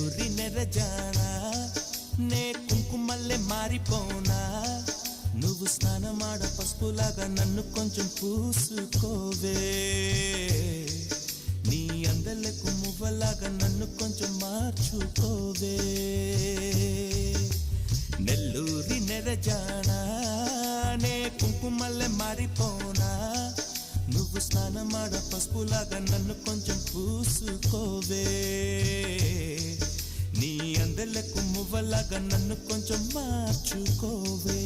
నెల్లూరి నెరజానా నే కుంకుమల్లె మారిపోనా నువ్వు స్నానమాడ పసుపులాగా నన్ను కొంచెం పూసుకోవే నీ అందలకు మువ్వలాగా నన్ను కొంచెం మార్చుకోవే నెల్లూరి నెరజానా నే కుంకుమల్లె మారిపోనా నువ్వు స్నానమాడ పసుపులాగా నన్ను కొంచెం పూసుకోవే నీ అందలకు మువ్వలాగా నన్ను కొంచెం మార్చుకోవే